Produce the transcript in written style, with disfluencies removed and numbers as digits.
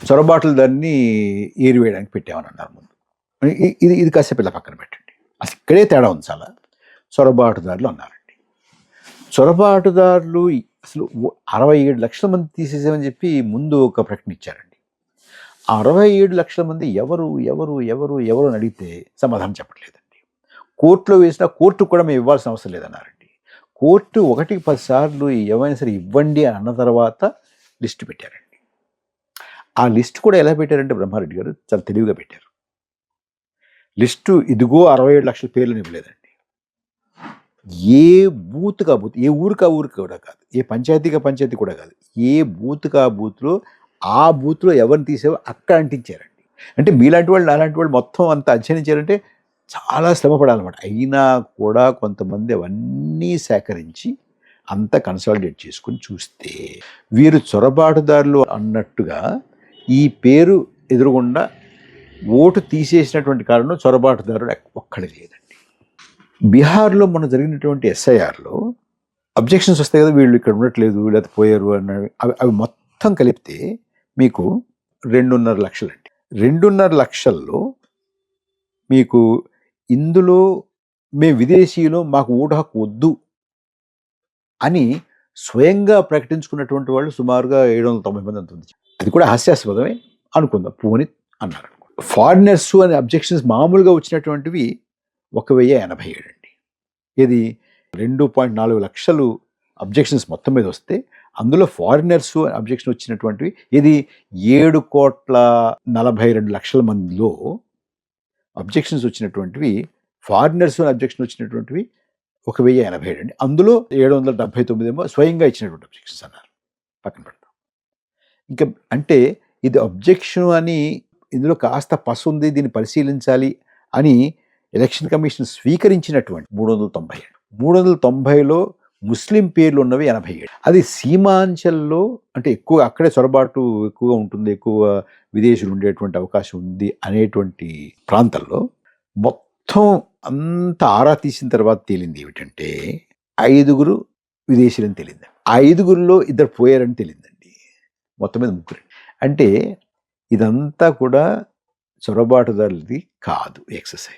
చొరబాటుదారిని ఏరివేయడానికి పెట్టామని అన్నారు ముందు. ఇది కాసేపు ఇలా పక్కన పెట్టండి. అసలు ఇక్కడే తేడా ఉంది చాలా. చొరబాటుదారులు అన్నారండి. చొరబాటుదారులు అసలు 67 లక్షల మంది తీసేసామని చెప్పి ముందు ఒక ప్రకటన ఇచ్చారండి. 67 లక్షల మంది ఎవరు ఎవరు ఎవరు ఎవరు అని అడిగితే సమాధానం చెప్పట్లేదండి. కోర్టులో వేసినా కోర్టుకు కూడా మేము ఇవ్వాల్సిన అవసరం లేదన్నారండి. కోర్టు 1కి 10 సార్లు ఏమైనా సరే ఇవ్వండి అని అన్న తర్వాత లిస్టు పెట్టారండి. ఆ లిస్ట్ కూడా ఎలా పెట్టారంటే బ్రహ్మారెడ్డి గారు చాలా తెలివిగా పెట్టారు. లిస్టు ఇదిగో 67 లక్షల పేర్లను ఇవ్వలేదండి. ఏ బూత్గా బూత్, ఏ ఊరికి కూడా కాదు, ఏ పంచాయతీగా పంచాయతీ కూడా కాదు, ఏ బూత్గా బూత్లో ఆ బూత్లో ఎవరిని తీసేవో అక్కడ అంటించారండి. అంటే మీలాంటి వాళ్ళు నాలాంటి వాళ్ళు మొత్తం అంత అధ్యయనం చేయాలంటే చాలా శ్రమ పడాలన్నమాట. అయినా కూడా కొంతమంది అవన్నీ సేకరించి అంతా కన్సాలిడేట్ చేసుకుని చూస్తే వీరు చొరబాటుదారులు అన్నట్టుగా ఈ పేరు ఎదురుగుండా ఓటు తీసేసినటువంటి కారణం చొరబాటుదారుడు ఒక్కడే లేదండి. బీహార్లో మొన్న జరిగినటువంటి ఎస్ఐఆర్లో అబ్జెక్షన్స్ వస్తాయి కదా, వీళ్ళు ఇక్కడ ఉండట్లేదు లేకపోతే పోయారు అన్నవి, అవి మొత్తం కలిపితే మీకు 2.5 లక్షలండి. 2.5 లక్షల్లో మీకు ఇందులో మేము విదేశీయులు మాకు ఓటు హక్కు వద్దు అని స్వయంగా ప్రకటించుకున్నటువంటి వాళ్ళు సుమారుగా 790 మంది అంత ఉంది. అది కూడా హాస్యాస్పదమే అనుకుందాం, పోని అన్నారు. ఫారినర్స్ అనే అబ్జెక్షన్స్ మామూలుగా వచ్చినటువంటివి 1087 అండి. ఇది 2.4 లక్షలు అబ్జెక్షన్స్ మొత్తం మీద వస్తే అందులో ఫారినర్స్ అబ్జెక్షన్ వచ్చినటువంటివి ఇది 7,42,00,000 మందిలో అబ్జెక్షన్స్ వచ్చినటువంటివి, ఫారినర్స్ అబ్జెక్షన్ వచ్చినటువంటివి 1087 అండి. అందులో 779 ఏమో స్వయంగా ఇచ్చినటువంటి అబ్జెక్షన్స్ అన్నారు. పక్కన పెడతాం. ఇంకా అంటే ఇది అబ్జెక్షన్ అని ఇందులో కాస్త పసు ఉంది, దీన్ని పరిశీలించాలి అని ఎలక్షన్ కమిషన్ స్వీకరించినటువంటి 390లో ముస్లిం పేర్లు ఉన్నవి 87. అది సీమాంచల్లో అంటే ఎక్కువ అక్కడే చొరబాటు ఎక్కువగా ఉంటుంది, ఎక్కువ విదేశీయులు ఉండేటువంటి అవకాశం ఉంది అనేటువంటి ప్రాంతాల్లో మొత్తం అంతా ఆరా తీసిన తర్వాత తేలింది ఏమిటంటే 5 విదేశీయులని తేలింది. ఆ 5లో 2 పోయారని తేలిందండి. మొత్తం మీద 3. అంటే ఇదంతా కూడా చొరబాటుదారులది కాదు ఎక్సర్సైజ్.